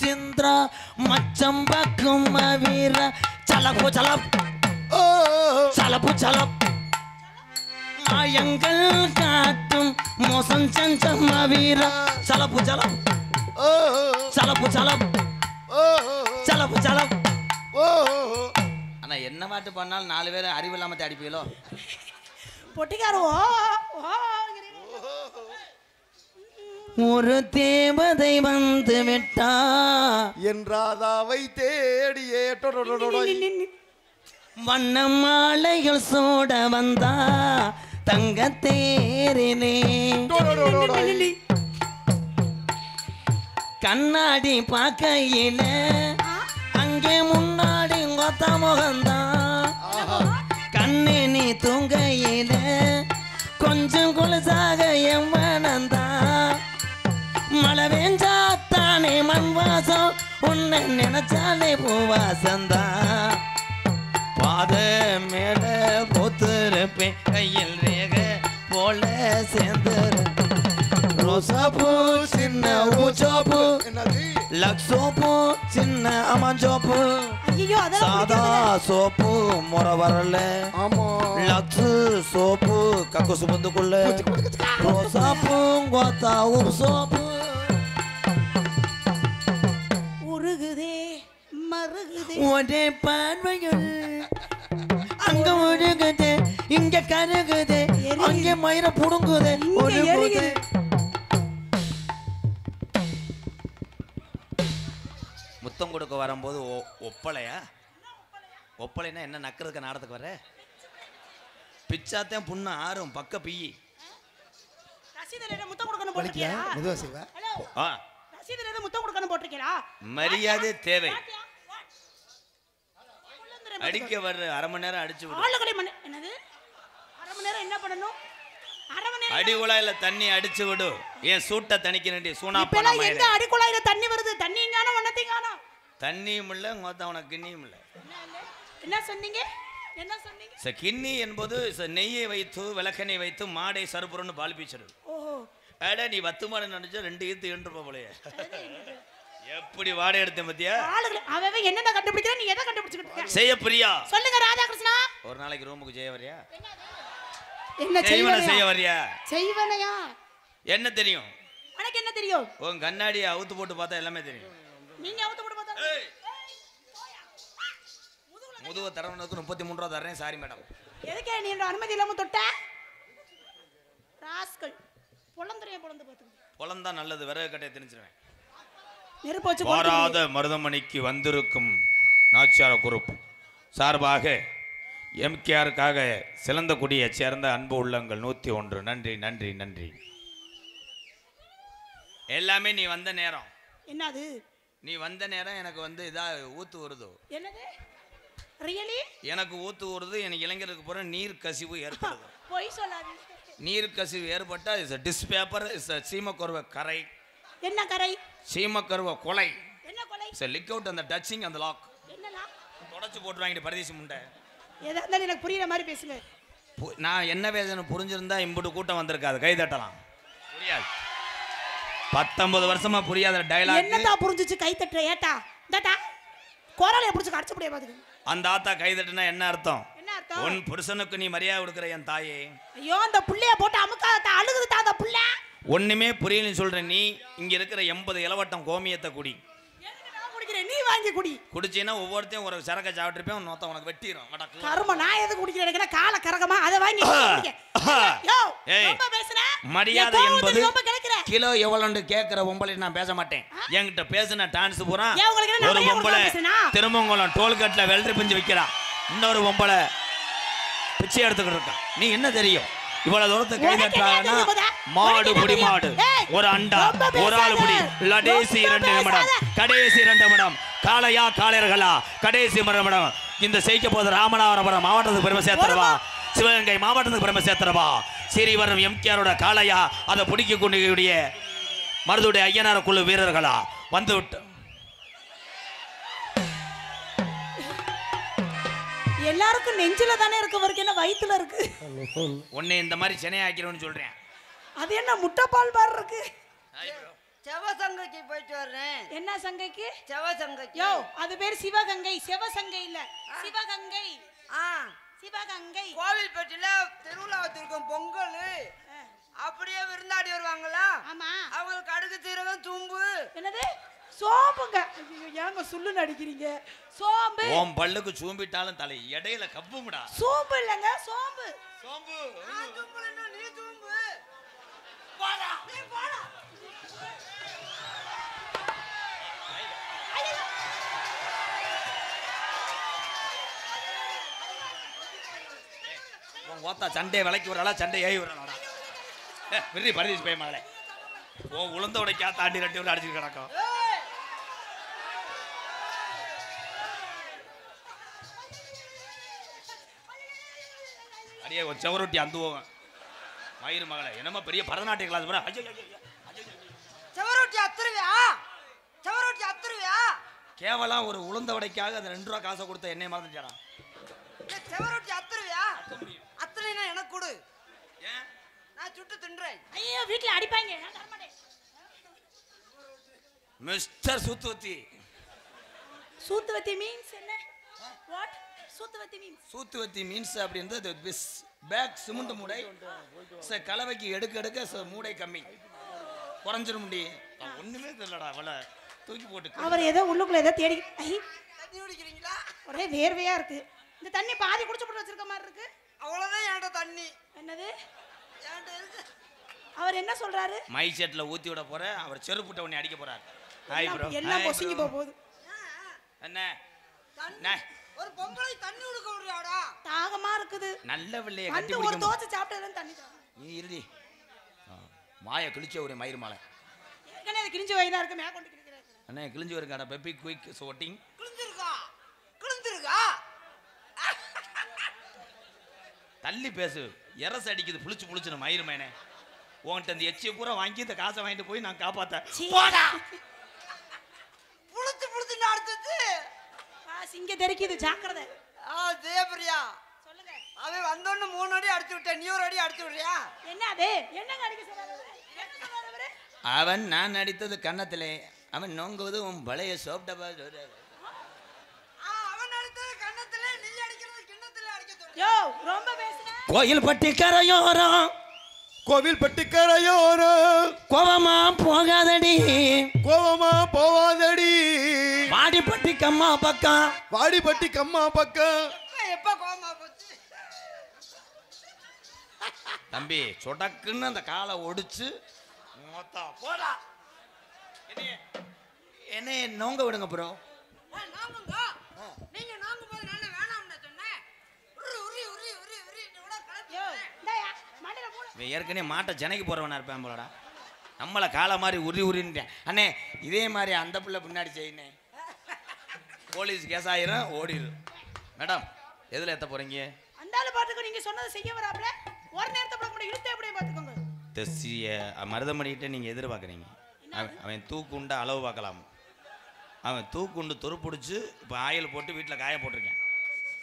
சிந்திரா மச்சம் பக்கும் வீர சலப்பு சலப் சலப்பு சலப் மாயங்கள் காட்டும் மோசம் சஞ்சம் வீர சலப்பு சலப் சலப்பு சலப் சலப்பு சலப். ஆனா என்ன பாட்டு பண்ணாலும் 4 பேர் அறிவு இல்லாம அடிப்பீங்களோ பொட்டிக்காரோ. ஒரு தேவதை வந்து விட்டா என் ராதாவை தேடியே வண்ண மாலைகள் சோட வந்தா தங்க தேரிலே கண்ணாடி பார்க்கையில அங்கே முன்னாடி கொத்த முகந்தான் கண்ணே நீ தூங்கையில கொஞ்சம் கொலுசாக எம்மனந்தான் மழை வேஞ்சாத்தானே மண் வாசம் உன்னை நினைச்சாலே பூவாசந்தான் பாத மேல போத்திருப்பேன் கையில் ரேக போல சேர்ந்துரு ரோசாப்பூ சின்ன ஊச்சோப்பு லக்ஸோப்பு சின்ன அமஞ்சோப்பு சாதா சோப்பு முறை வரல லக்ஸு சோப்பு கக்கு சுமந்துக்குள்ள ரோசாப்பூ கோத்தா உப்பு சோப்பு உருகுதே மருகுதே ஒரே பார்வைகள் அங்க ஒழுகுது இங்க கருகுது அங்கே மயிர புடுங்குது ஒழுகுது. முத்தம் கொடுக்க வரும்போது ஒப்பளையா ஒப்பளைன்னா என்ன நக்கிறதுக்கு நாடத்துக்கு வர பிச்சாத்தான் புண்ணு ஆறும் பக்க பிய்யி முத்தம் கொடுக்கணும் போட்டிருக்கீங்களா? முத்தம் கொடுக்கணும் போட்டிருக்கீங்களா? மரியாதை தேவை. அடிக்க வர்ற அரை மணி நேரம் அடிச்சு விடு. என்னது அரை மணி நேரம் என்ன பண்ணணும்? அடி குழாயில தண்ணி அடிச்சு விடு. ஏன் சூட்ட தணிக்க சூனா எங்க அடி குழாயில தண்ணி வருது? தண்ணி எங்கானோ ஒன்னத்தீங்கானோ தண்ணியும் இல்ல மொத்த உனக்கு கிண்ணியும் இல்ல. என்ன சொன்னீங்க? என்ன சொன்னீங்க? கிண்ணி என்பது நெய்யை வைத்து விளக்கெண்ணெய் வைத்து மாடை சருப்புறன்னு பால் பீச்சரு. ஓஹோ அட நீ வத்து மாடு நினைச்சா 2 ஈத்து ஈன்று போலையே எப்படி வாடை எடுத்த பத்தியா? அவன் என்னென்ன கண்டுபிடிக்கிற நீ எதை கண்டுபிடிச்சிட்டு இருக்க? செய்ய பிரியா சொல்லுங்க ராதாகிருஷ்ணா. ஒரு நாளைக்கு ரூமுக்கு செய்ய வரியா? என்ன செய்ய வரியா? செய்வனையா? என்ன தெரியும் உனக்கு? என்ன தெரியும்? உன் கண்ணாடியை அவுத்து போட்டு பார்த்தா எல்லாமே தெரியும். நீங்க அவுத்து போட்டு பார்த்தா முதுவ தரவனுக்கு 33 ரூபா தரேன். Sorry madam. எதுக்கே நீ அனுமதி இல்லாம தொட்ட? ராஸ்கல் பொளந்தறிய பொளந்து பாத்துங்க. பொளந்தா நல்லது. விறகு கட்டையை திணிச்சிருவேன். நெருப்பு வச்சு வாராத மருதமணிக்கு வந்திருக்கும் நாச்சியார குரூப் சார்பாக எம்கேஆருக்காக சிலந்தக்குடியை சேர்ந்த அன்பு உள்ளங்கள் 101. நன்றி நன்றி நன்றி. எல்லாமே நீ வந்த நேரம். என்னது நீ வந்த நேரம் எனக்கு வந்து இதா ஊத்து வருது. என்னது ரியலி? எனக்கு ஊத்து வருது. எனக்கு இளைஞருக்கு போற நீர் கசிவு ஏற்படுது. போய் சொல்லாதீங்க. நீர் கசிவு ஏற்பட்டா இஸ் டிஸ்பேப்பர் இஸ் சீமக்கருவ கரை. என்ன கரை? சீமக்கருவ கொலை. என்ன கொலை? இஸ் லிக் அவுட் அந்த டச்சிங் அந்த லாக். என்ன லாக்? தொடச்சு போட்டுவாங்க பரதேசி முண்டை. எதா இருந்தாலும் எனக்கு புரியுற மாதிரி பேசுங்க. நான் என்ன பேசணும் புரிஞ்சிருந்தா இம்புட்டு கூட்டம் வந்திருக்காது. கை தட்டலாம். புரியாது. 19 வருஷமா புரியாத டயலாக். என்னடா புரிஞ்சிச்சு கை தட்டற? ஏட்டா டடா கோரலைய புடிச்சு அடிச்சு புடிய பாத்துங்க. அந்த ஆத்தா கை தட்டினா என்ன அர்த்தம்? என்ன அர்த்தம்? உன் புருஷனுக்கு நீ மரியாதை கொடுக்கிற என் தாயே. ஐயோ அந்த புள்ளைய போட்டு அமுக்காத அழுகுது அந்த புள்ள. ஒண்ணுமே புரியலன்னு சொல்ற நீ இங்க இருக்கிற 80 இலவட்டம் கோமியத்தை குடி. எதுக்கு நான் குடிக்கிறேன்? நீ வாங்கி குடி. குடிச்சீனா ஒவ்வொருத்தையும் ஒரு சரக்க சாப்பிட்டுருப்பேன். நோத்த உனக்கு வெட்டிரும். கர்ம நான் எது குடிக்கிறேன்? எனக்கு கால கரகமா அதை வாங்கி குடிக்க. யோ ரொம்ப பேசுற. மரியாதை என்பது கிலோ எவ்வளவுன்னு கேக்குற பொம்பளை நான் பேச மாட்டேன். என்கிட்ட பேசுன டான்ஸ் பூரா ஒரு பொம்பளை திருமங்கலம் டோல்கேட்ல வெள்ளரி பிஞ்சு வைக்கிறா. இன்னொரு பொம்பளை பிச்சை எடுத்துக்கிட்டு இருக்கா. நீ என்ன தெரியும்? இவ்வளவு தூரத்தை கை தட்டாங்கன்னா மாடு புடி மாடு ஒரு அண்டா ஒரு ஆள் புடி. கடைசி 2 நிமிடம். கடைசி 2 நிமிடம். காளையா காளையர்களா? கடைசி நிமிடம். இந்த செய்ய போது ராமநாதபுரம் மாவட்டத்துக்கு பெருமை சேர்த்துறவா? சிவகங்கை மாவட்டத்துக்கு பெருமை சேர்த்துறவா? ஸ்ரீவரம் எம்கேஆரோட காளையா? அதை பிடிக்க கொண்டிய மருதுடைய ஐயனார் குழு வீரர்களா? வந்து விட்டு எல்லாருக்கும் நெஞ்சில தானே இருக்கு. வரைக்கும் என்ன வயித்துல இருக்கு? உன்னை இந்த மாதிரி சென்னை ஆக்கிறோன்னு சொல்றேன். அது என்ன முட்டைப்பால் பார் இருக்கு? செவசங்கைக்கு போயிட்டு வர்றேன். என்ன சங்கைக்கு? செவசங்கைக்கு. யோ அது பேர் சிவகங்கை, சிவசங்கை இல்ல சிவகங்கை. சிவகங்கை கோவில்பட்டியில திருவிழாவத்திற்கும் பொங்கல் அப்படியே விருந்தாடி வருவாங்களா? ஆமா. அவங்களுக்கு கடுகு சீரகம் சோம்பு. என்னது சோம்புங்க? ஏங்க சொல்லு நடிக்கிறீங்க? சோம்பு ஓம் பல்லுக்கு சூம்பிட்டாலும் தலை இடையில கப்புங்கடா. சோம்பு இல்லங்க சோம்பு. சோம்பு சோம்புன்னா நீ சோம்பு. போடா நீ போடா. ஓத்தா சண்டை விலைக்கு வரலா சண்டை ஏறி வரலடா. வெறி பரிதீஸ் போய் மகளே. ஓ உளுந்த உடைக்கா தாண்டி ரெட்டி உள்ள அடிச்சு கிடக்கும். அடியே ஒரு செவரொட்டி அந்த போகும் மயிறு மகளே. என்னமா பெரிய பரதநாட்டிய கிளாஸ் போற? செவரொட்டி அத்துருவியா? செவரொட்டி அத்துருவியா? கேவலம் ஒரு உளுந்த உடைக்காக அந்த 2 ரூபா காசை கொடுத்த என்னை மறந்துட்டானா? செவரொட்டி அத்துருவியா? அத்தனைனா எனக்கு கொடு. ஏன்? நான் சுட்டு தின்றேன். ஐயோ வீட்ல அடிப்பாங்க. நான் தர மாட்டேன். மிஸ்டர் சூத்துவத்தி. சூத்துவத்தி மீன்ஸ் என்ன? வாட் சூத்துவத்தி மீன்ஸ்? சூத்துவத்தி மீன்ஸ் அப்படின்றது பேக் சிமெண்ட் மூடை. கலவைக்கு எடுக்க மூடை கம்மி குறைஞ்சிரும் முடி. ஒண்ணுமே தெரியலடா அவளை தூக்கி போட்டு. அவர் ஏதோ உள்ளுக்குள்ள ஏதோ தேடி. தண்ணி குடிக்கிறீங்களா? ஒரே வேர்வையா இருக்கு. இந்த தண்ணி பாதி குடிச்சு போட்டு வச்சிருக்க மாதிரி இருக்கு. அவ்வளவுதான் என்கிட்ட தண்ணி. என்னது? என்கிட்ட இருக்கு. அவர் என்ன சொல்றாரு? மை செட்ல ஊத்தி விட போற. அவர் செருப்புட்ட உன்னை அடிக்க போறாரு. Hi bro. எல்லாம் பொசிங்கி போகுது. என்ன? ஒரு பொம்பளை தண்ணி குடிக்க விடுறாடா. தாகமா இருக்குது. நல்ல வெள்ளைய கட்டி ஒரு பிடிக்கும். தோசை சாப்பிட்டதுல தண்ணி தர. நீ இருடி. மாய கிழிச்ச ஒரு மயிர் மாலை. ஏற்கனவே அது கிழிஞ்சு வயதா இருக்கு. மேல கொண்டு கிழிக்கிறாரு. அண்ணே கிழிஞ்சு வருங்கடா. Peppy quick shooting. கிழிஞ்சிருக்கா? கிழிஞ்சிருக்கா? தள்ளி பேசு. எரச அடிக்குது புளிச்சுன்னு மயிர் மேனே. உன்கிட்ட இந்த எச்சியை பூரா வாங்கி இந்த காசை வாங்கிட்டு போய் நான் காப்பாத்த. போடா. புளிச்சு அடிச்சிச்சு. சிங்க தெரிக்குது ஜாக்கிரதை. ஜெயபிரியா சொல்லுங்க. அவன் வந்தோன்னு 3 அடி அடிச்சு விட்டேன். நீ ஒரு அடி அடிச்சு விடுறியா? என்ன அது? என்னங்க அடிக்க சொல்றாரு? என்ன சொல்றாரு அவரு? அவன் நான் அடித்தது கன்னத்திலே. அவன் நோங்குவது உன் பழைய சோப் டப்பா. அவன் அடித்தது கன்னத்துல, நீ அடிக்கிறது கிண்ணத்துல அடிக்க சொல்ற. யோ ரொம்ப பேசுன. கோயில் பட்டி கரையோரம். கோவில்பட்டி கரையோரம். கோவமா போகாதடி. கோவமா போவாதடி. வாடிப்பட்டி கம்மா பக்கம். வாடிப்பட்டி கம்மா பக்கம். எப்ப கோவமா போச்சு? தம்பி சொடக்குன்னு அந்த காலை ஒடிச்சு போடா. என்ன நோங்க விடுங்க ப்ரோ. நாங்குங்க. நீங்க நாங்கு போது நான் வேணாம்னு சொன்னேன். உரி உரி உரி உரி உட கலப்பி. யோ டேய் மண்டைல மூளை. இவன் ஏற்கனவே மாட்டை ஜனைக்கு போறவனா இருப்பேன் போலடா. நம்மளை காலை மாதிரி உரின்ட்டேன். அண்ணே இதே மாதிரி அந்த பிள்ளை பின்னாடி செய்யினே. போலீஸ் கேஸ் ஆயிரும் ஓடிடும். மேடம் எதுல ஏத்த போறீங்க? அந்தால பாட்டுக்கு நீங்க சொன்னதை செய்ய வராப்ல. ஒரு நேரத்தை கூட கூட இழுத்து அப்படியே பாத்துக்கோங்க. தெசிய மருதமணிகிட்ட நீங்க எதிர்பார்க்குறீங்க. அவன் தூக்குண்ட அளவு பார்க்கலாம். அவன் தூக்குண்டு துருப்பிடிச்சு இப்போ ஆயில் போட்டு வீட்டில் காய போட்டிருக்கேன்.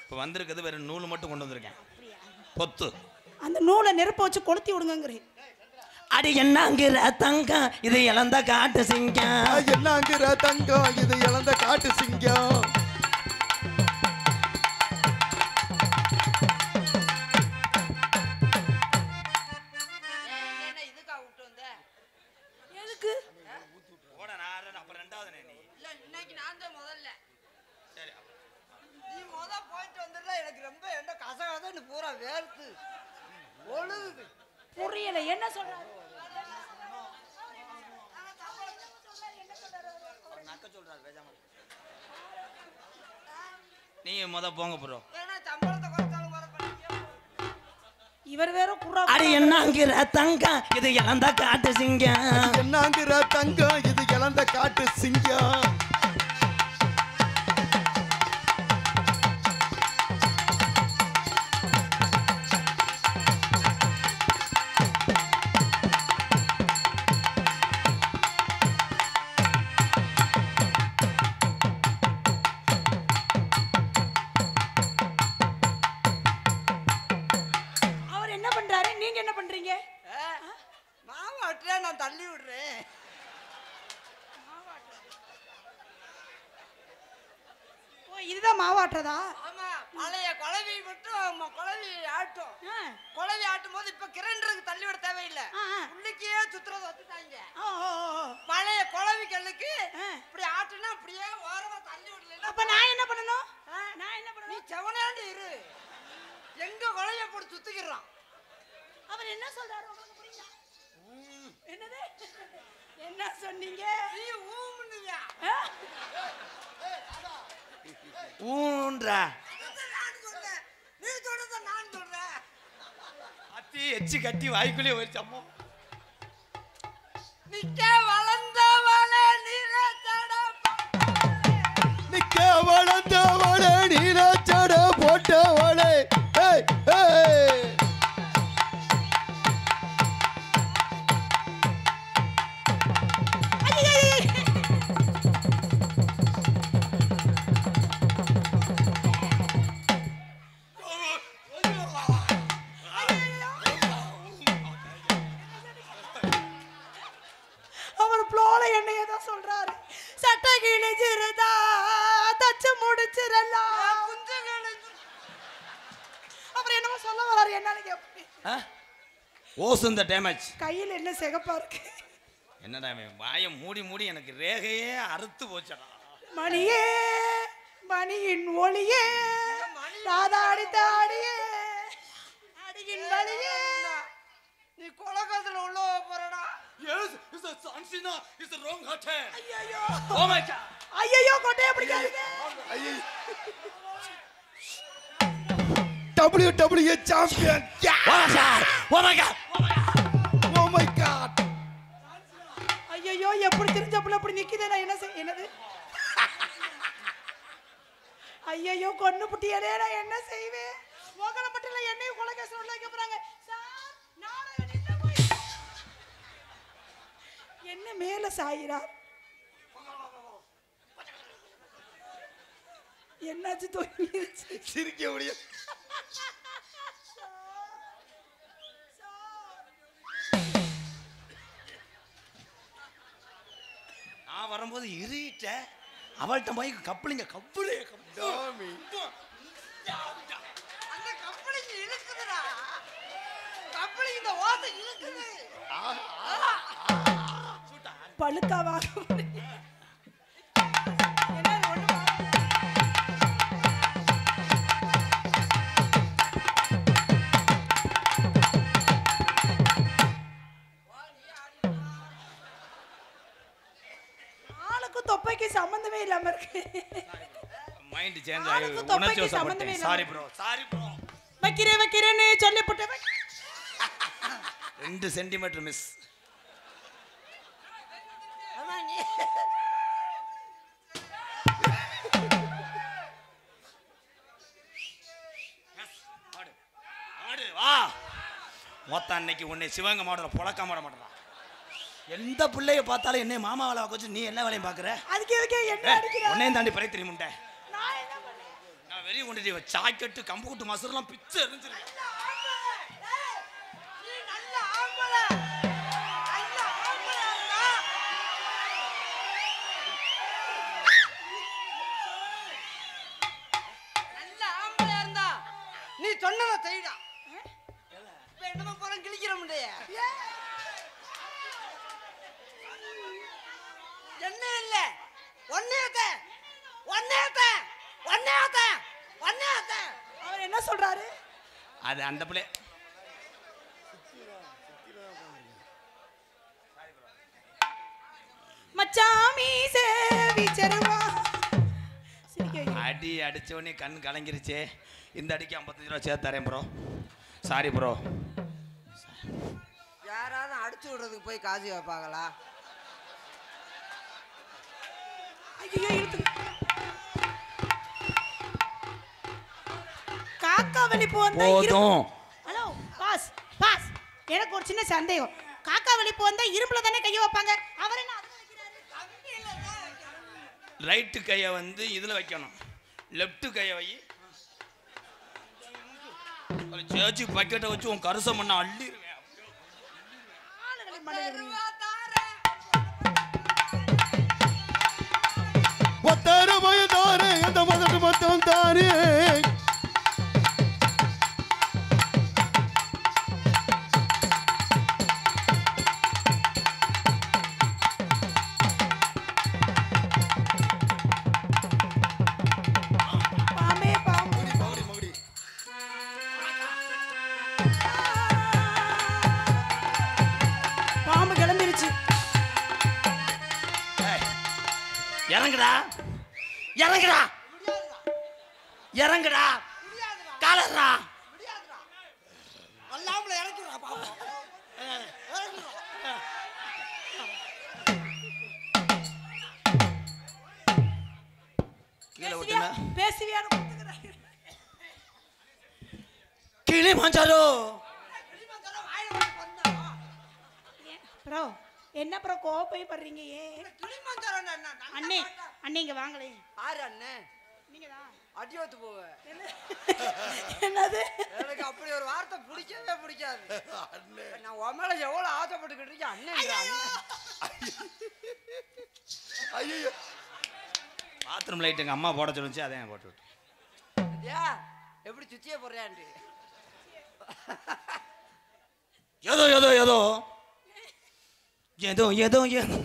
இப்போ வந்திருக்கிறது வேற நூல் மட்டும் கொண்டு வந்திருக்கேன். பொத்து அந்த நூலை நெருப்ப வச்சு கொளுத்தி விடுங்கிறேன். அடி என்னங்கிற தங்கம் இது இழந்த காட்டு சிங்கம். என்னங்கிற தங்கம் இது இழந்த காட்டு சிங்கம். எதுக்கு? அப்புறம் ரெண்டாவது இல்ல இன்னைக்கு நான் தான் முதல்ல. சரி நீ போயிட்டு வந்துடல. எனக்கு ரொம்ப என்ன கசகசன்னு பூரா வேர்த்து ஒழுகுது. புரியல என்ன சொல்றாரு? நீ போங்க ப்ரோ. சம்பளத்தை குறைச்சாலும் குறைப்பீங்க. இவர் வேற குறா. அடி என்னங்கிற தங்கம் இது இழந்த காட்டு சிங்கம். என்னங்கிற தங்கம் இது இழந்த காட்டு சிங்கம். நீங்க என்ன பண்றீங்க? மாவு அட்டுறேன், நான் தள்ளி விடுறேன். இதுதான் மாவாட்டுறதா? ஆமா, பழைய குழவி மட்டும் குழவி ஆட்டும். குழவி ஆட்டும் போது இப்ப கிரைண்டருக்கு தள்ளி விட தேவையில்லை, உள்ளுக்கே சுத்துறத வச்சுட்டாங்க. பழைய குழவி கல்லுக்கு இப்படி ஆட்டுனா அப்படியே ஓரமா தள்ளி விடல. அப்ப நான் என்ன பண்ணணும்? நீ செவனாண்டு இரு, எங்க குழவிய போட்டு சுத்திக்கிறான். அவர் என்ன சொல்றாரு உங்களுக்கு புரியல? என்னது? என்ன சொன்னீங்க? நீ ஊமுன்னுவியா? ஊன்றா நீ சொல்றத நான் சொல்றேன். அத்தி எச்சி கட்டி வாய்க்குள்ளே ஒரு சம்மோ. நிக்க வளர்ந்தவளே நீலச்சட நிக்க வளர்ந்தவளே நீலச்சட போட்டவளே. ஏய் ஏய் அவர் ப்ளோல என்ன ஏதோ சொல்றாரு. சட்டை கிழிஞ்சிருதா தச்சு முடிச்சிரலாம். அவர் என்னமோ சொல்ல வராரு, என்னன்னு கேப்பேன். ஓஸ் இந்த டேமேஜ் கையில் என்ன சிகப்பா இருக்கு? என்னடா வாயை மூடி மூடி எனக்கு ரேகையே அறுத்து போச்சடா. மணியே மணியின் ஒளியே தாதாடி தாடியே அடியின் வலியே. நீ கொலகத்துல உள்ள போறடா. Yes, it's a Sansina, it's a wrong hotel. ஐயோ Oh my god. ஐயோ கொட்டைய பிடிக்காதீங்க. WWE champion. Oh my god. Oh my god. Oh my god. ஐயோ எப்படி தெரிஞ்சப்பல அப்படி நிக்குதே, நான் என்ன செய்ய? என்னது? ஐயோ கொன்னு புட்டியலே, நான் என்ன செய்வேன்? உங்களை மட்டும் இல்ல என்னையும் கொலை கேஸ் உள்ள வைக்க போறாங்க சார். நாளைக்கு நின்னு போய் என்ன மேல சாயிரார். என்னாச்சு? தொங்கிருச்சு. சிரிக்க முடியும். நான் வரும்போது இருட்ட அவள்கிட்ட போய் கப்பலிங்க கப்பலே டாமி அந்த கப்பலிங்க இழுக்குதுடா. கப்பலிங்க இந்த ஓசை இழுக்குது. பழுக்காவா? ஆளுக்கும் தொப்பைக்கு சம்பந்தமே இல்லாம இருக்கு. மைண்ட் சேஞ்ச் ஆளுக்கு ஆகி தொப்பைக்கு உணர்ச்சி சம்பந்தமே வசப்பட்டேன். இல்ல. Sorry bro, sorry bro. வைக்கிறேன்னு சொல்லிவிட்டு 2 சென்டிமீட்டர் மிஸ். ஆமா நீ ஆடு ஆடு வா. மொத்த அன்னைக்கு உன்னை சிவங்க மாடல புழக்க மாட மாட்டா. எந்த பிள்ளைய பார்த்தாலும் என்ன மாமா வேலை வச்சு நீ என்ன வேலையும் பாக்குற? அதுக்கு எதுக்கு என்ன அடிக்கிற? உன்னையும் தாண்டி பறை தெரியுமுண்ட. நான் என்ன பண்ணேன்? நான் வெறி கொண்டு சாக்கெட்டு கம்பு கூட்டு மசூர்லாம் பிச்சு எரிஞ்சிருக்கேன். நீ நல்ல ஆம்பளை. நல்ல ஆம்பளைடா. நல்ல ஆம்பளையா இருந்தா நீ சொன்னதை செய்டா. இப்ப என்னமா போறோம் கிழிக்கிற முடிய. என்ன இல்ல ஒன்னேத்த ஒன்னேத்த ஒன்னேத்த ஒன்னேத்த. அவர் என்ன சொல்றாரு? அது அந்த பிள்ளை மச்சாமி சேவி செருவா. அடி அடிச்ச உடனே கண் கலங்கிருச்சே. இந்த அடிக்கு 55 ரூபா சேர்த்து தரேன் ப்ரோ. Sorry bro. யாராவது அடிச்சு விடுறதுக்கு போய் காசு வைப்பாங்களா? ஐயோ இழுத்து. காக்கா வெளிப்பு வந்தா போதும். ஹலோ பாஸ் பாஸ், எனக்கு ஒரு சின்ன சந்தேகம். காக்கா வெளிப்பு வந்தா இரும்புல தானே கைய வைப்பாங்க, அவர் என்ன அதுல வைக்கிறாரு? ரைட்டு கையை வந்து இதுல வைக்கணும், லெஃப்ட் கையை வை. சேச்சி பக்கெட்டை வச்சு உன் கருசம் பண்ண அள்ளிடுவேன். ஒத்தர போய் தாரு அந்த மதட்டு மத்த இறங்குடா இறங்குடா இறங்குடா காலறா அல்லாமல இறக்குறா பாப்போம். கீழே விட்டுனா பேசுவியான்னு கொடுத்துக்கிறாங்க. கிளிமஞ்சாரோ ப்ரோ என்ன ப்ரோ கோபை பண்றீங்க? ஏன் அண்ணே அண்ணே இங்க வாங்களே. ஆறு அண்ணே நீங்க தான் அடி வத்து போவ. என்னது? எனக்கு அப்படி ஒரு வார்த்தை பிடிக்கவே பிடிக்காது. நான் உன் எவ்வளவு ஆசைப்பட்டுக்கிட்டு இருக்கேன் அண்ணன். ஐயோ பாத்ரூம் லைட் எங்க அம்மா போட சொல்லுச்சு, அதே போட்டு விட்டு. எப்படி சுத்தியே போடுறான்ட்டு ஏதோ ஏதோ ஏதோ ஏதோ ஏதோ ஏதோ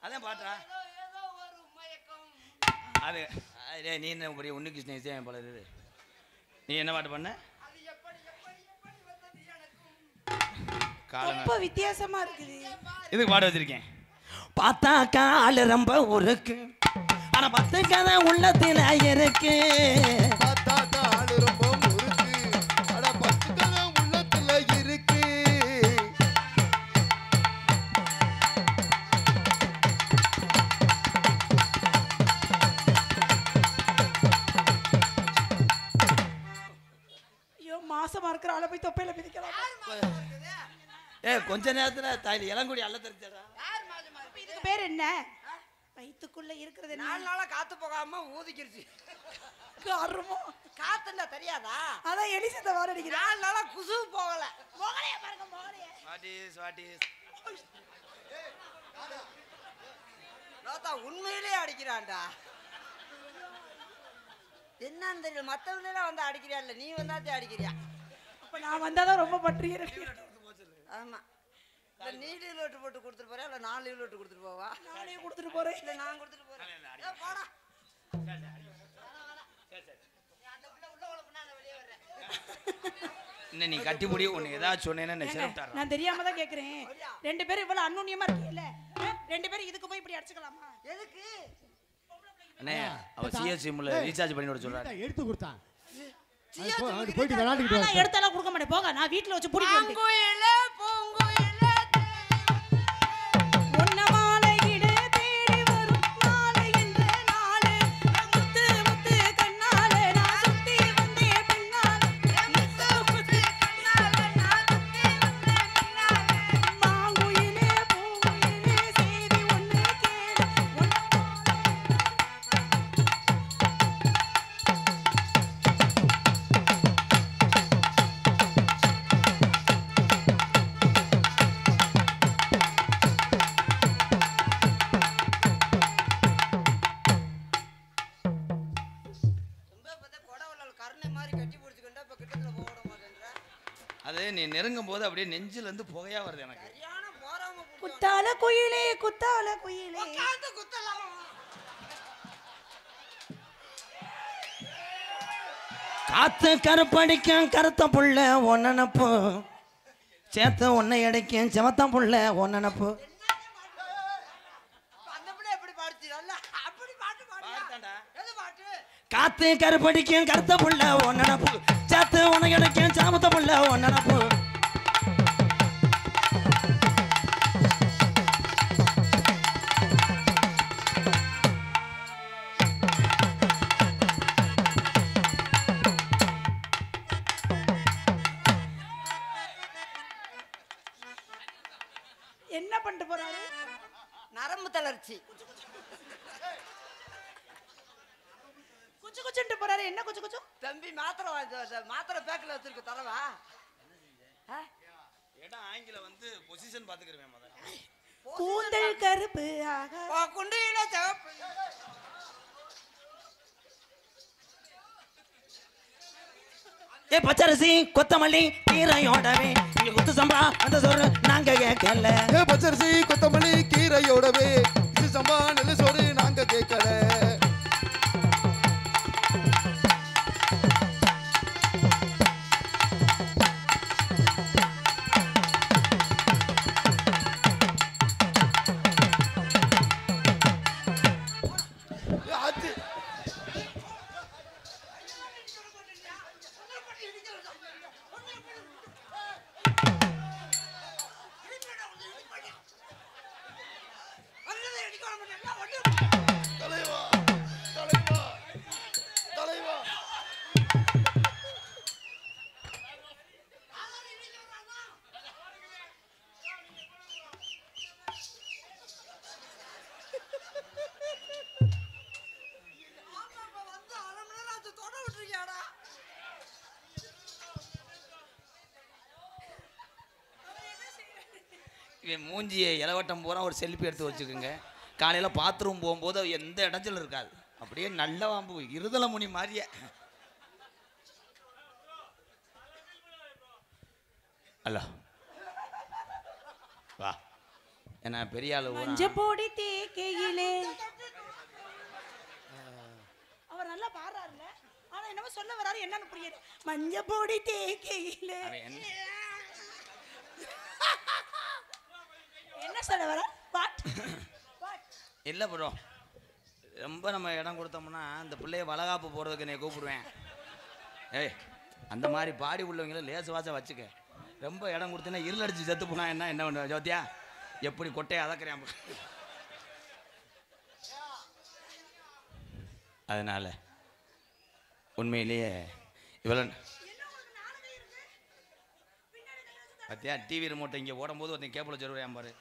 அதான் பாட்டா அது நீ என்ன பெரிய உன்னுக்கு ஸ்நேகிதன் போல இது. நீ என்ன பாட்டு பண்ண? ரொம்ப வித்தியாசமா இருக்குது. இதுக்கு பாட வச்சிருக்கேன். பார்த்தா கால ரொம்ப உருக்கு, ஆனா பத்து கதை உள்ளத்துல இருக்கு. பார்த்தா காலு ரொம்ப முறுக்கு, அட பத்து கதை உள்ளத்துல இருக்கு. ஐயோ மாசமா இருக்கிற ஆளை போய் தொப்பையில மிதிக்கலாம். கொஞ்ச நேரத்துல தாயில இளங்குடி அல்ல தெரிஞ்சடா. இதுக்கு பேர் என்ன? வயித்துக்குள்ள இருக்கிறது 4 நாளா காத்து போகாம ஊதிக்கிருச்சு. காரணம் காத்துண்டா தெரியாதா? அதான் எலிசத்தை வாட அடிக்கிறேன். 4 நாளா குசு போகல. மோகலைய பாருங்க மோகலைய. வாட் லோதா உண்மையிலேயே அடிக்கிறான்டா. என்னன்னு தெரியல, மத்தவங்க வந்து அடிக்கிறியா இல்ல நீ வந்தாத்தே அடிக்கிறியா? அப்ப நான் வந்தாதான் ரொம்ப பண்றீங்க. ஆமா. நீ லீவ் லோட்டு போட்டு கொடுத்துட்டு போறியா இல்ல நான் லீவ் லோட்டு கொடுத்துட்டு போவா? நானே கொடுத்துட்டு போறேன். இல்ல நான் கொடுத்துட்டு போறேன். ஏய் போடா. என்ன நீ கட்டி முடி உன்னை ஏதாவது சொன்னேன்னா என்ன சிரமட்டாரா? நான் தெரியாம தான் கேக்குறேன். ரெண்டு பேரும் இவ்வளவு அன்னுண்ணியமா இருக்கீங்கல்ல, ரெண்டு பேரும் இதுக்கு போய் இப்படி அடிச்சுக்கலாமா? எதுக்கு? அண்ணே அவ சிஎஸ்சிம்ல ரீசார்ஜ் பண்ணி விட சொல்றாரு. எடுத்து கொடுத்தான். அது போயிட்டு விளையாடிட்டு நான் எடுத்தாலும் கொடுக்க மாட்டேன். போங்க, நான் வீட்ல வச்சு புடிக்கிறேன். பூங்குயில பூங்குயில அது நீ நெருங்கும் போது அப்படியே நெஞ்சில இருந்து புகையா வருது எனக்கு. குத்தால குயிலே குத்தால குயிலே காத்து கருப்படிக்கும் கருத்த புள்ள ஒன்னனப்பு, சேத்த உன்னை அடைக்கும் செவத்த புள்ள ஒன்னனப்பு. காத்து கருப்படிக்கும் கருத்த புள்ள ஒன்னனப்பு, சேத்து உன்னை அடைக்கும் செவத்த புள்ள ஒன்னனப்பு. என்ன பண்ணிட்டு போறாரு? நரம்பு தளர்ச்சி. குச்சு குச்சுட்டு போறாரு. என்ன குச்சு குச்சு? தம்பி மாத்திரை பேக்கில் வச்சிருக்க தரவா? இடம் ஆங்கில வந்து பொசிஷன் பாத்துக்கிறேன். கூந்தல் கருப்பு ஆக குண்டியில சிவப்பு. ஏ பச்சரிசி கொத்தமல்லி கீரையோடவே இங்க குத்து சம்பா அந்த சோறு நாங்க கேட்கல. ஏ பச்சரிசி கொத்தமல்லி கீரையோடவே இது சம்பா நெல்லு சோறு நாங்க கேட்கல. இவன் மூஞ்சியை இலவட்டம் பூரா ஒரு செல்ஃபி எடுத்து வச்சுக்கோங்க. காலையில் பாத்ரூம் போகும்போது எந்த இடத்துல இருக்காது, அப்படியே நல்ல வாம்பு இருதலை முனி மாதிரியே. அல்ல வா, என்ன பெரிய ஆளு மஞ்சப்பொடி தேக்கையிலே அவர் நல்லா பாடுறாருல, ஆனா என்னமோ சொல்ல வராரு என்னன்னு புரியல. மஞ்சப்பொடி தேக்கையிலே என்ன சொல்ல வர? இல்லை ப்ரோ, ரொம்ப நம்ம இடம் கொடுத்தோம்னா இந்த பிள்ளைய வளகாப்பு போகிறதுக்கு என்னை கூப்பிடுவேன். ஏய், அந்த மாதிரி பாடி உள்ளவங்கள லேசு வாசம் வச்சுக்க. ரொம்ப இடம் கொடுத்தீங்கன்னா இருள் அடிச்சு செத்து போனா என்ன பண்ணுவேன் ஜோத்தியா? எப்படி கொட்டையை அதக்கிறேன். அதனால உண்மையிலேயே இவ்வளோ பார்த்தியா, டிவி ரிமோட்டை இங்கே ஓடும்போது ஒருத்தன் கேப்பில் சொல்லுவேன் பாரு,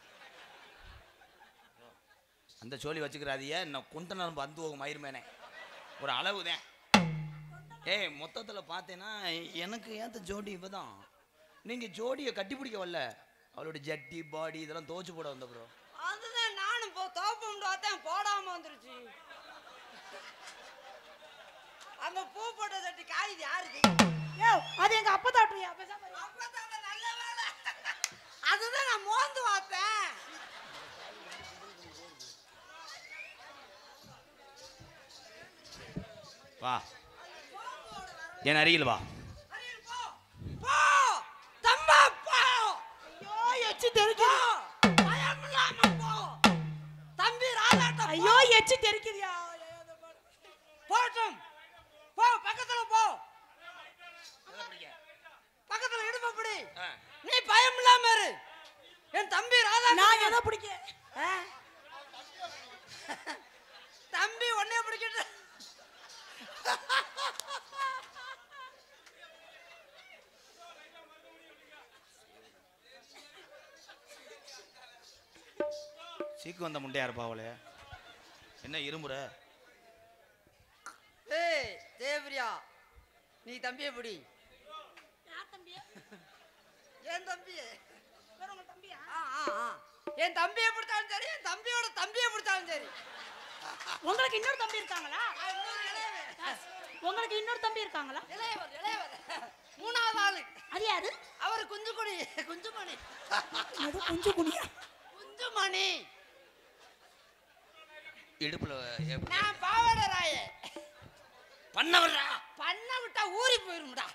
அந்த சோழி வச்சுக்கிறாதிய இன்னும் குண்ட நரம்பு வந்து போகும் மயிர்மேனே, ஒரு அளவு தான். ஏய், மொத்தத்தில் பார்த்தேன்னா எனக்கு ஏற்ற ஜோடி இவ தான். நீங்கள் ஜோடியை கட்டி பிடிக்க வரல, அவளோட ஜட்டி பாடி இதெல்லாம் தோச்சு போட வந்த ப்ரோ. அதுதான் நானும் தோப்பம் பார்த்தேன், போடாம வந்துருச்சு. அந்த பூ போட்ட சட்டி காயுது யாருக்கு? அது எங்க அப்பா தாட்டுறியா? நல்ல வேலை, அதுதான் நான் மோந்து பார்த்தேன். வா, என் அருகில் வா. ஐயோ எச்சி தெரிக்கிறியா? போட்டும் போ, பக்கத்துல போ, பக்கத்துல இடுப்படி. நீ பயம் இல்லாம இரு. என் தம்பி ராதா, நான் எதை பிடிக்க? தம்பி ஒன்னே பிடிக்கிட்டு. சீக்கு வந்த முண்டையா இருப்பா அவளே, என்ன இருமுற? ஏய் தேவரியா, நீ தம்பியை பிடி. என் தம்பியே, என் தம்பியை பிடிச்சாலும் சரி, என் தம்பியோட தம்பியை பிடிச்சாலும் சரி. உங்களுக்கு இன்னொரு தம்பி இருக்காங்களா? உங்களுக்கு இன்னொரு தம்பி இருக்காங்களா? இளையவர், இளையவர், மூணாவது ஆளு. அது யாரு? அவர் குஞ்சுக்குடி, குஞ்சுமணி. அது குஞ்சுக்குடியா? குஞ்சுமணி இடுப்புல நான் பாவாடை ராய பண்ண விடுறா. பண்ண விட்டா ஊறி போயிரும்டா.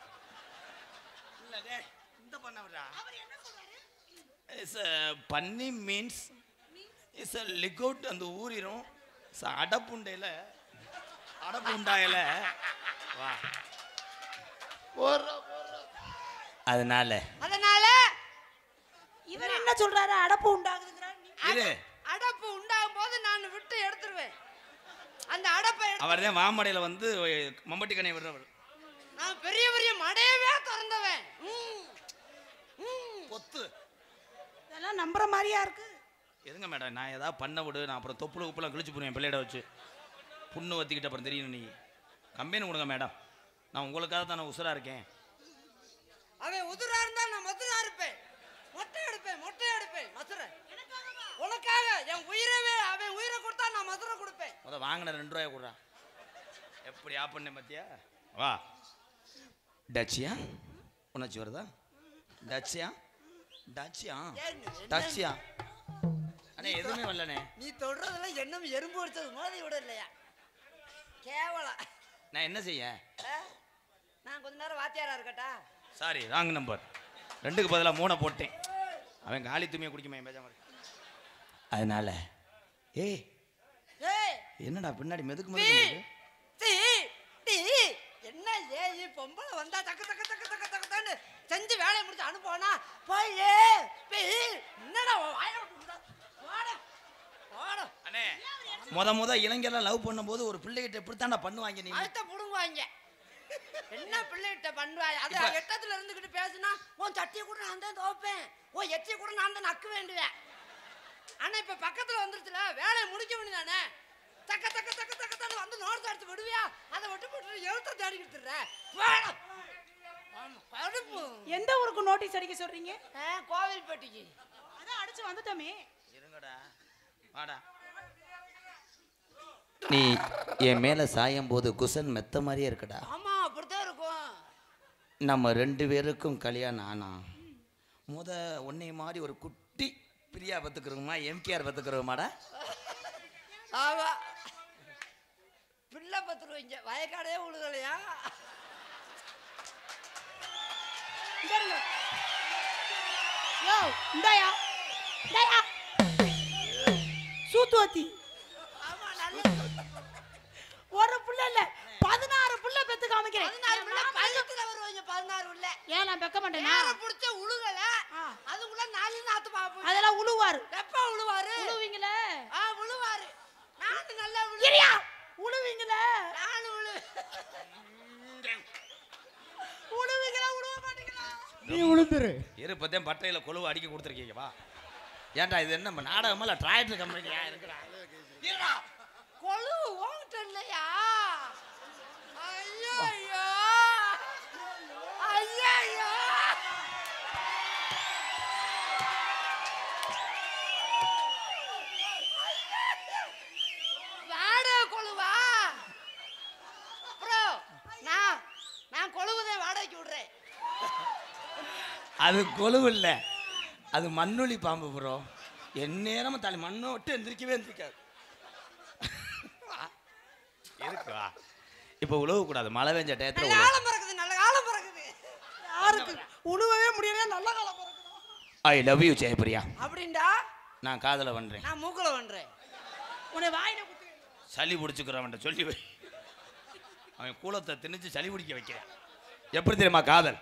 இல்ல டேய், இந்த பண்ண விடுறா. அவர் என்ன சொல்றாரு? இஸ் பன்னி மீன்ஸ் இஸ் லிக்விட், அந்த ஊறிரும். அடப்புண்டையில அடப்புண்டாயில வா. அதனால இவர் என்ன சொல்றாரு? அடப்பு உண்டாகுதுங்கறாரு. அடப்பு உண்டாகும் போது நான் விட்டு எடுத்துருவேன். அந்த அடப்பை அவர்தான் மாமடையில வந்து மம்பட்டி கண்ணை விடுறவர். நான் பெரிய பெரிய மடையவே திறந்தவன். பொத்து இதெல்லாம் நம்புற மாதிரியா இருக்கு. எதுங்க மேடம், நான் ஏதாவது பண்ண விடு, நான் அப்புறம் தொப்புல உப்புலாம் கிழிச்சு போடுவேன் பிள்ளையிட வச்சு. புண்ணு வத்திக்கிட்ட அப்புறம் தெரியும். நீ கம்பெனி கொடுங்க மேடம், நான் உங்களுக்காக தான் நான் உசுரா இருக்கேன். அவன் உதுரா இருந்தா நான் மதுரா இருப்பேன். மொட்டை எடுப்பேன், மொட்டை எடுப்பேன், மதுரை. உனக்காக என் உயிரவே, அவன் உயிரை கொடுத்தா நான் மதுரை கொடுப்பேன். முத வாங்கின 2 ரூபாய் கொடுறா. எப்படி ஆப் பண்ண பத்தியா? வா. டச்சியா உனச்சு வருதா? டச்சியா டச்சியா டச்சியா அண்ணே, எதுவுமே வரலண்ணே. நீ தொடுறதெல்லாம் என்னமே எறும்பு அடிச்சது மாதிரி விட இல்லையா? கேவலம். நான் என்ன செய்ய? நான் கொஞ்ச நேரம் வாத்தியாரா இருக்கட்டா? Sorry, wrong number. 2க்கு பதிலாக 3 போட்டேன். அவன் காலி துணியை குடிக்குமா பேச மாதிரி. அதனால ஏய் என்னடா பின்னாடி மெதுக்கு மெதுக்கு என்ன ஏய் பொம்பளை வந்தா தக்க தக்க தக்க தக்க தக்கன்னு செஞ்சு வேலையை முடிச்சு அனுப்புவானா? போய் என்னடா அண்ணே, முத இளைஞர்லாம் லவ் பண்ணும்போது ஒரு பிள்ளைகிட்ட இப்படித்தாண்டா பண்ணுவாங்க. நீ அடுத்த புடுங்குவாங்க. என்ன பிள்ளைகிட்ட பண்ணுவாங்க? அது எட்டத்துல இருந்துகிட்டு பேசுனா உன் சட்டியை கூட நான் தான் துவைப்பேன், உன் எச்சியை கூட நான் தான் நக்கு வேண்டுவேன். ஆனா இப்ப பக்கத்துல வந்துருச்சுல, வேலையை முடிக்க வேண்டியதானே? தக்க தக்க தக்க தக்கத்தானு வந்து நோட்ஸ் எடுத்து விடுவியா? அதை விட்டு போட்டு எழுத்த தேடி கொடுத்துடுற. எந்த ஊருக்கு நோட்டீஸ் அடிக்க சொல்றீங்க? கோவில்பட்டிக்கு. அதான் அடிச்சு வந்துட்டோமே. இருங்கடா வாடா. நீ என் மேல சாயும் போது குசன் மெத்த மாதிரியே இருக்குடா. ஆமா அப்படித்தான் இருக்கும். நம்ம 2 பேருக்கும் கல்யாணம் ஆனா உன்னை மாதிரி ஒரு குட்டி பிரியா பத்துக்கிறோமா எம்கேஆர் பத்துக்கிறோமாடா? ஆமா பிள்ளை பத்துருவீங்க வயக்காடே உழுகலையா? யோ இந்தாயா இந்தாயா சூத்துவத்தி. ஆமா நல்ல ஒரு புள்ள இல்ல 16 புள்ள பெத்து காமிக்கிறேன். 16 புள்ள பள்ளத்துல வருவீங்க. 16 புள்ள ஏன் நான் பெக்க மாட்டேனா? நேர புடிச்ச உழுகல அதுக்குள்ள 4 நாத்து பாப்போம். அதெல்லாம் உழுவாரு. எப்ப உழுவாரு? உழுவீங்களே. உழுவாரு. நானு நல்லா இரியா உழுவீங்களே. நானு உழுவீங்களா உழுவ மாட்டீங்களா? நீ உளுந்துரு. இருப்பதே பட்டையில கொழுவு அடிக்க கொடுத்துருக்கீங்க வா. ஏன்டா இது என்ன நாடகமா இல்ல டிராக்டர் கம்பெனியா இருக்குடா? இருடா கொழு ஓங்கிட்ட இல்லையா? ஐயோ ஐயோ ஐயோ வாடகை கொழுவா? ப்ரோ நான் கொழுவுதே வாடகைக்கு விடுறேன். அது கொழுவு இல்ல அது மண்ணுளி பாம்பு ப்ரோ. எந்நேரமும் தலை மண்ணை விட்டு எந்திரிக்கவே எந்திரிக்காது. இருக்கா இப்போ உழவு கூடாது மழை பெஞ்ச டயத்துல நல்ல காலம் பிறக்குது. நல்ல காலம் பிறக்குது. யாருக்கு உழுவவே முடியல நல்ல காலம் பிறக்குது. I love you Jayapriya. அப்படின்டா நான் காதல பண்றேன். நான் மூக்குல பண்றேன். உன்னை வாயில குத்து. சளி பிடிச்சுக்கிறவன் சொல்லி வை. அவன் கூலத்தை திணிச்சு சளி பிடிக்க வைக்கிறேன். எப்படி தெரியுமா காதல்?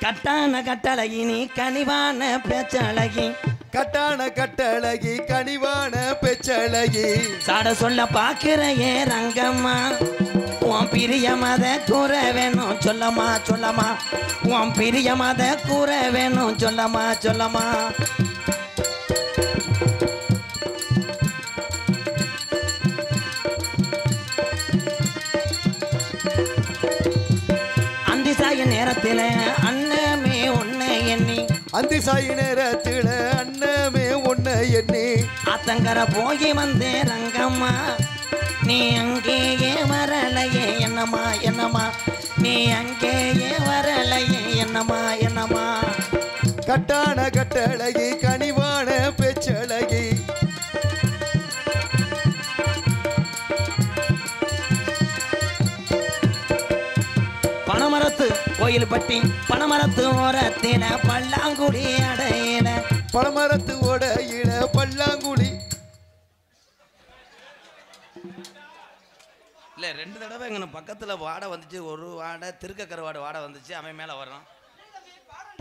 கட்டான கட்டழகி நீ கனிவான பேச்சழகி. கட்டான கட்டழகி கனிவான பெச்சழகி. சாட சொல்ல பாக்குற ஏ ரங்கம்மா உன் பிரிய மத கூற வேணும் சொல்லமா சொல்லமா. உன் பிரிய மத கூற வேணும் சொல்லமா சொல்லமா. அந்திசாய நேரத்தில் அண்ணமே உன்னை எண்ணி. அந்திசாயி நேரத்தில் அண்ணமே உன்னை எண்ணி. அத்தங்கர போய் வந்தே ரங்கம்மா நீ அங்கேயே வரலையே என்னம்மா என்னம்மா. நீ அங்கேயே வரலையே என்னம்மா என்னம்மா. கட்டான கட்டழகி கனிவான பெச்சழகி. பனமரத்து கோயில் பட்டி பனமரத்து ஓரத்தில பல்லாங்குடி அடையில. பனமரத்து ஓடையில பல்லாங்குழி. இல்லை 2 தடவை எங்க பக்கத்தில் வாடை வந்துச்சு. ஒரு வாடை திருக்கக்கரை வாடை வந்துச்சு. அவன் மேலே வர்றான்.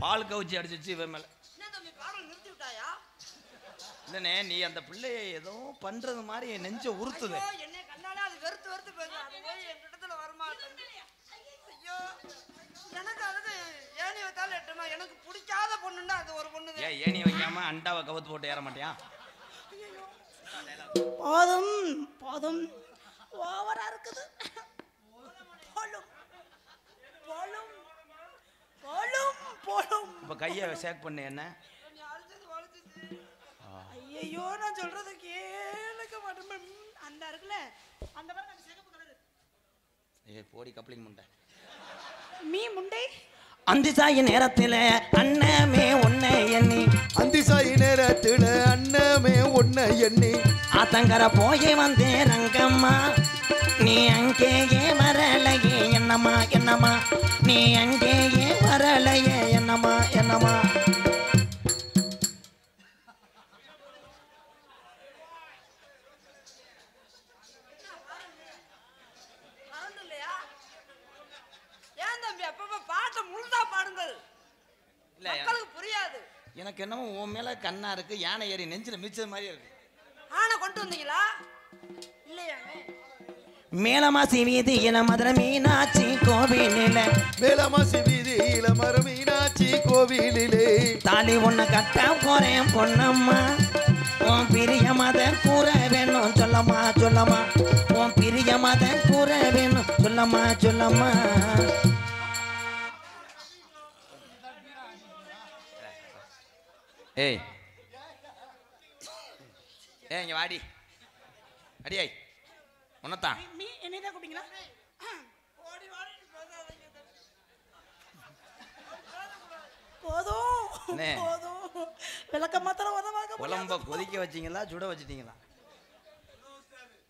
பால் கவுச்சி அடிச்சிச்சு இவன் மேலே. இல்லைண்ணே நீ அந்த பிள்ளைய ஏதோ பண்றது மாதிரி என் நெஞ்ச உறுத்துது. என்ன கண்ணால அது வெறுத்து வெறுத்து பேசுறான். அது போய் என் இடத்துல வரமாட்டேன். ஐயோ எனக்கு அதுக்கு ஏணி வைத்தாலும் எட்டுமா. எனக்கு பிடிக்காத பொண்ணுன்னா அது ஒரு பொண்ணு. ஏன் ஏணி வைக்காம அண்டாவை கவுத்து போட்டு ஏற மாட்டியா? போதும் போதும் ஓவரா இருக்குது. போலும் போலும் போலும் போலும். இப்போ கையை சேக் பண்ணு என்ன? ஐயோ நான் சொல்றது கேளுக்க மாட்டேன். அந்த இருக்குல்ல அந்த மாதிரி நான் சிகப்பு கலர். ஏ போடி கப்ளிங் முண்டை. மீ முண்டை. அந்திசாய நேரத்தில் அண்ணமே உன்னை எண்ணி. அந்திசாயி நேரத்தில் அண்ணமே உன்னை எண்ணி. ஆத்தங்கர போய் வந்தே ரங்கம்மா நீ அங்கேயே வரலையே என்னம்மா என்னம்மா. நீ அங்கேயே வரலையே என்னம்மா என்னம்மா. ஏன் தம்பி அப்பப்ப பாட்டை முழுதா பாடுங்கள். மக்களுக்கு புரியாது. எனக்கு என்னமோ உன் மேல கண்ணா இருக்கு. யானை ஏறி நெஞ்சில மிச்சது மாதிரி இருக்கு. ஆனை கொண்டு வந்தீங்களா? இல்லையா? மேலமாசி வீதியில மதுரை மீனாட்சி கோவிலில. மேலமாசி வீதியில மர மீனாட்சி கோவிலிலே. தாலி ஒண்ணு கட்ட போறேன் பொன்னம்மா உன் பிரிய மத கூற வேணும் சொல்லம்மா சொல்லம்மா. உன் பிரிய மத கூற வேணும் சொல்லம்மா சொல்லம்மா. ஏய் ஏய் இங்க வாடி அடியாய் உன்னதான் என்னதான் கூப்பிட்டீங்களா? போதும் போதும் விளக்க மாத்திரம் உதவாக உலம்ப கொதிக்க வச்சிங்களா சுட வச்சிட்டீங்களா?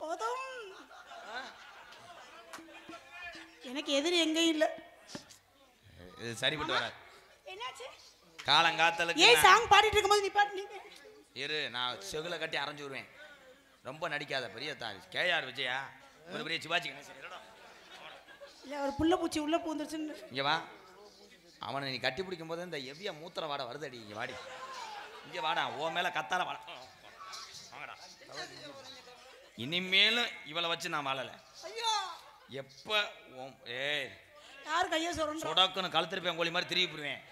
போதும் எனக்கு எதிரி எங்கேயும் இல்ல. இது சரிப்பட்டு வராது. என்னாச்சு? காலங்காத்தலுக்கு ஏய் சாங் பாடிட்டு இருக்கும்போது நீ பாட்டு நீ இரு நான் செகுல கட்டி அரைஞ்சு விடுவேன். ரொம்ப நடிக்காத பெரிய தான் கேஆர் விஜயா ஒரு பெரிய சிவாஜி கணேசன் இல்ல ஒரு புள்ள பூச்சி உள்ள பூந்துருச்சுன்னு. இங்க வா அவனை நீ கட்டி பிடிக்கும் போது இந்த எவ்விய மூத்திர வாட வருதடி. இங்க வாடி இங்க வாடா ஓ மேல கத்தால வாடா. இனிமேலும் இவளை வச்சு நான் வாழல. எப்ப ஏய் யார் கைய சொல்றோம் சொடக்குன்னு கழுத்திருப்பேன் கோழி மாதிரி திருப்பி போடுவேன்.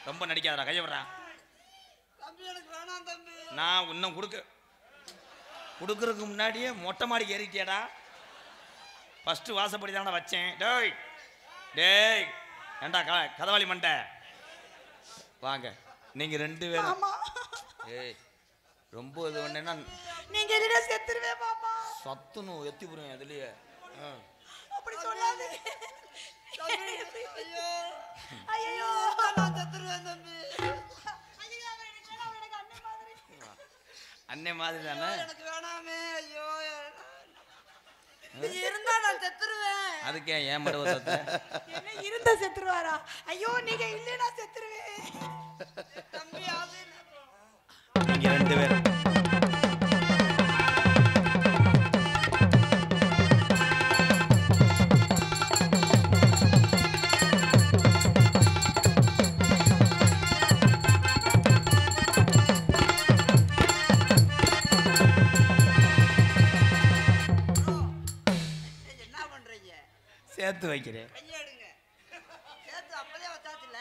ரொம்ப நடிக்காதடா கைய விடுறா. நான் இன்னும் கொடுக்கறதுக்கு முன்னாடியே மொட்டை மாடிக்கு ஏறிட்டியாடா. ஃபர்ஸ்ட் வாசப்படி தானே வச்சேன். டேய் டேய் ஏண்டா கதவாளி மண்டை வாங்க நீங்க 2 பேரும். ஏய் ரொம்ப இது ஒண்ணுன்னா நீங்க எதிரே செத்துருவே மாமா. சத்துன்னு எத்தி போடுவேன் அதுலயே. அப்படி சொல்லாதே. ஐயோ ஐயோ நான் செத்துருவேன் தம்பி. ஐயோ எனக்கு அண்ணன் மாதிரி. அண்ணன் மாதிரி தானே? எனக்கு வேணாமே. ஐயோ நீ இருந்தா நான் செத்துருவேன். அதுக்கே ஏன் மருவத்தை என்ன இருந்தா செத்துருவாரா? ஐயோ நீங்க இல்லைனா செத்துருவேன் தம்பி. நீங்க 2 பேரும் சேர்த்து வைக்கிறேன். கையெடுங்க. சேர்த்து அப்பதே வச்சாச்சுல.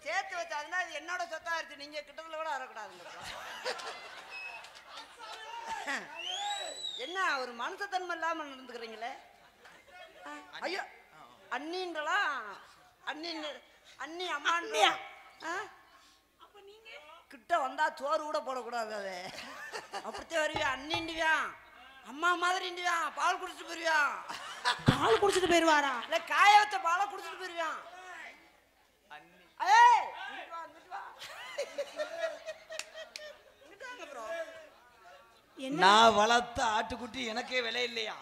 சேர்த்து வச்சாதுன்னா இது என்னோட சொத்தா இருக்கு. நீங்க கிட்டத்துல கூட வரக்கூடாதுங்க. என்ன ஒரு மனுஷத்தன்மை இல்லாம நடந்துக்கிறீங்களே. ஐயோ அண்ணின்றலாம் அண்ணி அம்மான்றியா? அப்ப நீங்க கிட்ட வந்தா சோறு கூட போடக்கூடாது. அது அப்படித்தான் வருவியா? அண்ணின்டுவியா அம்மா மாதிரின்டுவியா பால் குடிச்சிட்டு போயிருவியா? பால் குடிச்சிட்டு போயிருவாரா? இல்ல காய வச்ச பாலை குடிச்சிட்டு போயிருவியான். நான் வளர்த்த ஆட்டுக்குட்டி எனக்கே விலை இல்லையா?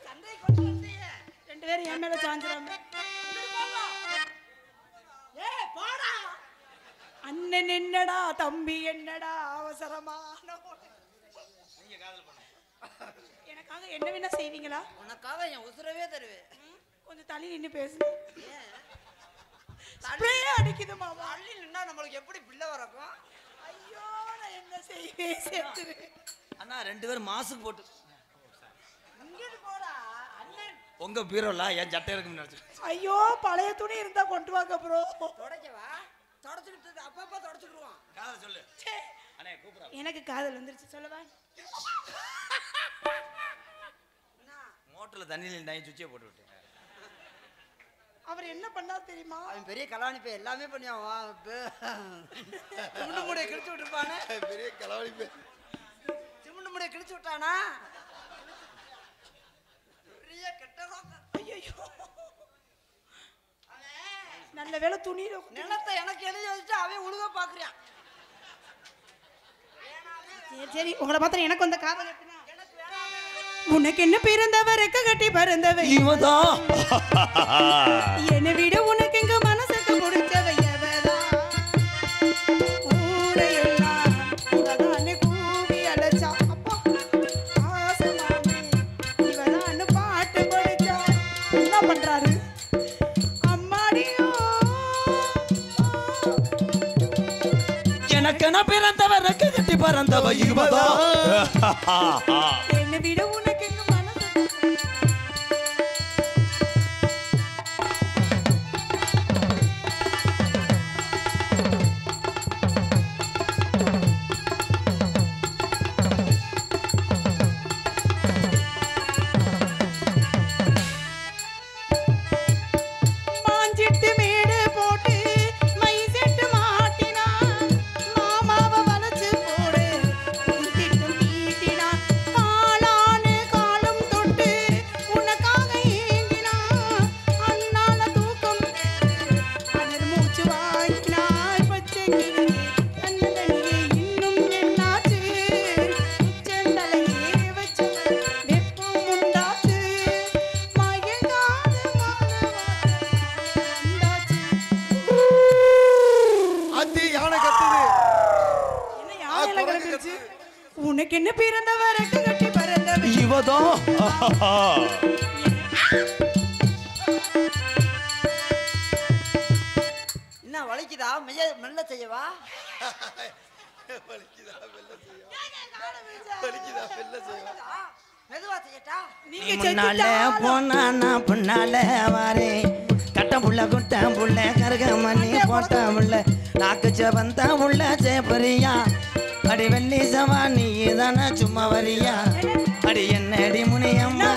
சண்டையை கொண்டு வந்து 2 பேரும் என் மேல சாஞ்சிராம. அண்ணன் என்னடா தம்பி என்னடா அவசரமான எனக்காக என்ன வேணா செய்வீங்களா? உனக்காக என் உசுரவே தருவேன். கொஞ்சம் தள்ளி நின்று பேசு. ஸ்ப்ரே அடிக்குது மாமா. தள்ளி நின்னா நம்மளுக்கு எப்படி பிள்ளை வரக்கும்? ஐயோ நான் என்ன செய்வேன் செத்துறேன். அண்ணா 2 பேரும் மாஸ்க் போட்டு இங்கிட்டு போடா அண்ணன். உங்க பீரோல என் சட்டை இருக்குன்னு நினைச்சு. ஐயோ பழைய துணி இருந்தா கொண்டு வாங்க ப்ரோ. தொடக்கவா? தொடச்சிட்டு அப்பப்ப தொடச்சிடுவான். காதல் சொல்லு. அண்ணே கூப்பிடுறா. எனக்கு காதல் வந்துருச்சு சொல்லவா? மோட்டர்ல தண்ணியில நை சுவிட்சே போட்டு விட்டேன். அவர் என்ன பண்ணா தெரியுமா? அவன் பெரிய கலாவணி போய் எல்லாமே பண்ணியான். சிமெண்ட் மூடைய கிழிச்சு விட்டுருப்பானே. பெரிய கலவழி சிமெண்ட் மூடைய கிழிச்சு விட்டானா? பெரிய கெட்டதா. ஐயோ நல்ல வேளை துணியில நிலத்தை எனக்கு எழுதி வச்சுட்டு அவன் உழுக பாக்குறான். சரி சரி உங்களை பார்த்தா எனக்கு வந்த காதல் எப்படின்னா உனக்கு என்ன பிறந்தவர் ரெக்க கட்டி பறந்தவ இவதான் என்னை விட உனக்கு எங்க மனசுக்கு பிடிச்சவ எவதான் ஊரையெல்லாம் இவதான்னு கூவி அழைச்சா அப்பா ஆசமாமே இவதான்னு பாட்டு படிச்சா என்ன பண்றாரு அம்மாடியோ எனக்கென பிறந்தவர் ரெக்க கட்டி பறந்தவ இவதான் என்னை விட உனக்கு எங்க மனசுக்கு மாஞ்சிட்டு மேடு போட்டு மை செட்டு உனக்கு என்ன பிறந்தவ ரெக்க கட்டி பறந்தவ இவதான் என்ன வலிக்குதா மெல்ல செய்யவா மெதுவா செய்யட்டா முன்னால போனா நான் பின்னால வாரேன் கட்ட புள்ள குட்ட புள்ள கருக மணி போட்ட புள்ள நாக்கு செவந்த புள்ள சேப்பரியா அடி வெள்ளி சவா நீ தானே சும்மா வரியா அடி என்னடி முனியம்மா